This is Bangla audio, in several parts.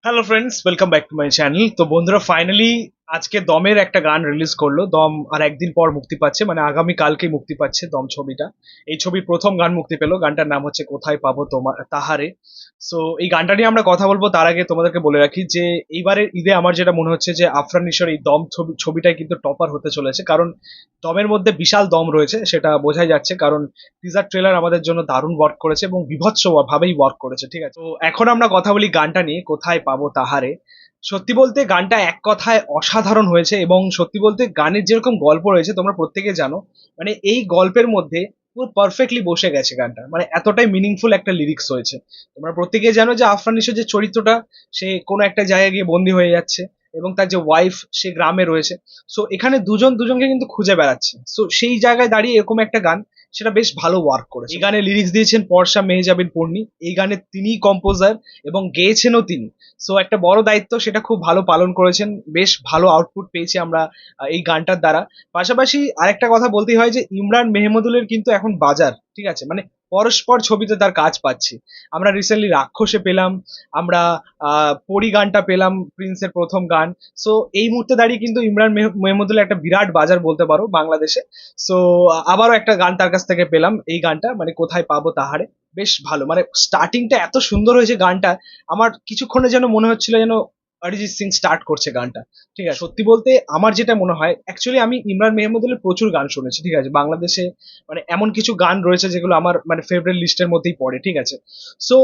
Hello friends, welcome back to my channel. তো বন্ধুরা, ফাইনালি আজকে দমের একটা গান রিলিজ করলো। দম আর একদিন পর মুক্তি পাচ্ছে, মানে আগামী কালকেই মুক্তি পাচ্ছে দম ছবিটা। এই ছবির প্রথম গান মুক্তি পেলো, গানটার নাম হচ্ছে কোথায় পাবো তোমার তাহারে। সো এই গানটা নিয়ে আমরা কথা বলবো, তার আগে তোমাদেরকে বলে রাখি যে এইবারের ঈদে আমার যেটা মনে হচ্ছে যে আফরান নিশোর এই দম ছবিটাই কিন্তু টপার হতে চলেছে। কারণ দমের মধ্যে বিশাল দম রয়েছে, সেটা বোঝাই যাচ্ছে। কারণ টিজার ট্রেলার আমাদের জন্য দারুণ ওয়ার্ক করেছে এবং বিভৎস ভাবেই ওয়ার্ক করেছে, ঠিক আছে? তো এখন আমরা কথা বলি গানটা নিয়ে, কোথায় পাবো তাহারে। সত্যি বলতে গানটা এক কথায় অসাধারণ হয়েছে, এবং সত্যি বলতে গানের যেরকম গল্প রয়েছে তোমরা প্রত্যেকে জানো, মানে এই গল্পের মধ্যে পুরো পারফেক্টলি বসে গেছে গানটা, মানে এতটাই মিনিংফুল একটা লিরিক্স হয়েছে। তোমরা প্রত্যেকে জানো যে আফরান নিশোর যে চরিত্রটা, সে কোনো একটা জায়গায় গিয়ে বন্দি হয়ে যাচ্ছে, এবং তার যে ওয়াইফ সে গ্রামে রয়েছে। সো এখানে দুজন দুজনকে কিন্তু খুঁজে বেড়াচ্ছে। সো সেই জায়গায় দাঁড়িয়ে এরকম একটা গান, সেটা বেশ ভালো ওয়ার্ক করেছে। এই গানে লিরিক্স দিয়েছেন পরশা মেহজাবিন পূর্ণি, এই গানে তিনিই কম্পোজার এবং গেয়েছেনও তিনি। সো একটা বড় দায়িত্ব, সেটা খুব ভালো পালন করেছেন। বেশ ভালো আউটপুট পেয়েছি আমরা এই গানটার দ্বারা। পাশাপাশি আরেকটা কথা বলতেই হয় যে ইমরান মেহমুদুলের কিন্তু এখন বাজার, ঠিক আছে? মানে পরস্পর ছবিতে তার কাজ পাচ্ছি। আমরা রিসেন্টলি রাক্ষসে পেলাম, আমরা পরি গানটা পেলাম, প্রিন্সের প্রথম গান। সো এই মুহূর্তে দাঁড়িয়ে কিন্তু ইমরান মেহমুদুলের একটা বিরাট বাজার বলতে পারো বাংলাদেশে। সো আবারও একটা গান তার কাছ থেকে পেলাম, এই গানটা মানে কোথায় পাবো তাহারে। বেশ ভালো, মানে স্টার্টিংটা এত সুন্দর হয়েছে গানটা। আমার কিছুক্ষণের যেন মনে হচ্ছিল যেন অরিজিৎ সিং স্টার্ট করছে গানটা, ঠিক আছে? সত্যি বলতে আমার যেটা মনে হয়, অ্যাকচুয়ালি আমি ইমরান মেহমুদুলের প্রচুর গান শুনেছি, ঠিক আছে? বাংলাদেশে মানে এমন কিছু গান রয়েছে যেগুলো আমার মানে ফেভারিট লিস্টের মধ্যেই পড়ে, ঠিক আছে? সো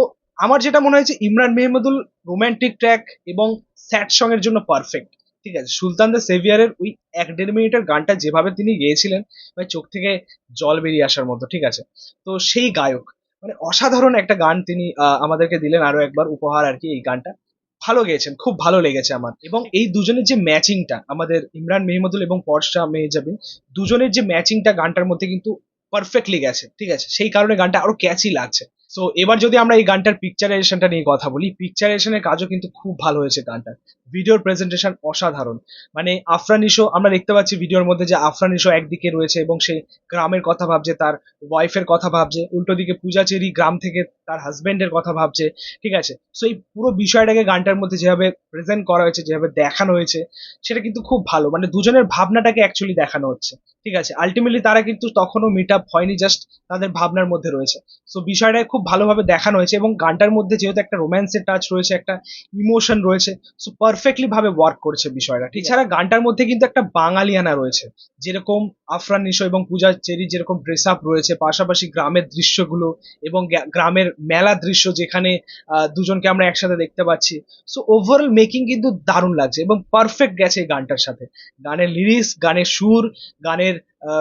আমার যেটা মনে হয়েছে ইমরান মেহমুদুল রোমান্টিক ট্র্যাক এবং স্যাড সং এর জন্য পারফেক্ট, ঠিক আছে? সুলতান দ্য সেভিয়ারের ওই 1-1.5 মিনিটের গানটা যেভাবে তিনি গেয়েছিলেন, ভাই চোখ থেকে জল বেরিয়ে আসার মতো, ঠিক আছে? তো সেই গায়ক, মানে অসাধারণ একটা গান তিনি আমাদেরকে দিলেন আরো একবার উপহার আর কি। এই গানটা ভালো গেয়েছেন, খুব ভালো লেগেছে আমার। এবং এই দুজনের যে ম্যাচিংটা, আমাদের ইমরান মেহমুদুল এবং পরশা মেহজাবিন, দুজনের যে ম্যাচিংটা গানটার মধ্যে কিন্তু পারফেক্টলি গেছে, ঠিক আছে? সেই কারণে গানটা আরো ক্যাচি লাগছে। সো এবার যদি আমরা এই গানটার পিকচারাইজেশনটা নিয়ে কথা বলি, পিকচারাইজেশনের কাজও কিন্তু খুব ভালো হয়েছে গানটার। ভিডিওর প্রেজেন্টেশন অসাধারণ। মানে আফরান নিশো, আমরা দেখতে পাচ্ছি ভিডিওর মধ্যে যে আফরান নিশো একদিকে রয়েছে এবং সে গ্রামের কথা ভাবছে, তার ওয়াইফের কথা ভাবছে, উল্টো দিকে পূজা চেরি গ্রাম থেকে তার হাজবেন্ডের কথা ভাবছে, ঠিক আছে? সো এই পুরো বিষয়টাকে গানটার মধ্যে যেভাবে প্রেজেন্ট করা হয়েছে, যেভাবে দেখানো হয়েছে, সেটা কিন্তু খুব ভালো। মানে দুজনের ভাবনাটাকে অ্যাকচুয়ালি দেখানো হচ্ছে, ঠিক আছে? আলটিমেটলি তারা কিন্তু তখনও মিট আপ হয়নি, জাস্ট তাদের ভাবনার মধ্যে রয়েছে। সো বিষয়টা খুব ভালোভাবে দেখানো হয়েছে, এবং গানটার মধ্যে যেহেতু একটা রোম্যান্সের টাচ রয়েছে, একটা ইমোশন রয়েছে, সো পারফেক্টলি ভাবে ওয়ার্ক করেছে বিষয়টা। এছাড়া গানটার মধ্যে কিন্তু একটা বাঙালিয়ানা রয়েছে, যেরকম আফরান নিশো এবং পূজা চেরি যেরকম ড্রেস আপ রয়েছে, পাশাপাশি গ্রামের দৃশ্যগুলো এবং গ্রামের মেলা দৃশ্য, যেখানে দুজনকে আমরা একসাথে দেখতে পাচ্ছি। সো ওভারঅল মেকিং কিন্তু দারুণ লাগছে এবং পারফেক্ট গেছে এই গানটার সাথে। গানের লিরিক্স, গানের সুর, গানের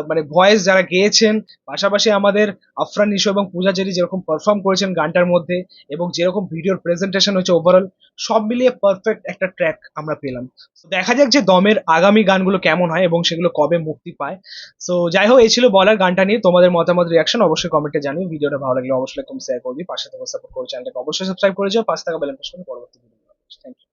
মানে ভয়েস যারা গেয়েছেন, পাশাপাশি আমাদের আফরান নিশো এবং পূজা চেরি যেরকম পারফর্ম করেছেন গানটার মধ্যে, এবং যেরকম ভিডিওর প্রেজেন্টেশন হয়েছে, ওভারঅল সব মিলিয়ে পারফেক্ট একটা ট্র্যাক আমরা পেলাম। তো দেখা যাক যে দমের আগামী গানগুলো কেমন হয় এবং সেগুলো কবে মুক্তি পায়। সো যাই হোক, এই ছিল বলার গানটা নিয়ে। তোমাদের মতামত, রিয়াকশন অবশ্যই কমেন্টে জানিও। ভিডিওটা ভালো লাগলে অবশ্যই কম শেয়ার করবি, পাশে থেকে সাপোর্ট করে চ্যানেলটাকে অবশ্যই সাবস্ক্রাইব করে যাও, পাশে থাকা বেল আইকন প্রেস করে পরবর্তী ভিডিও। Thank you.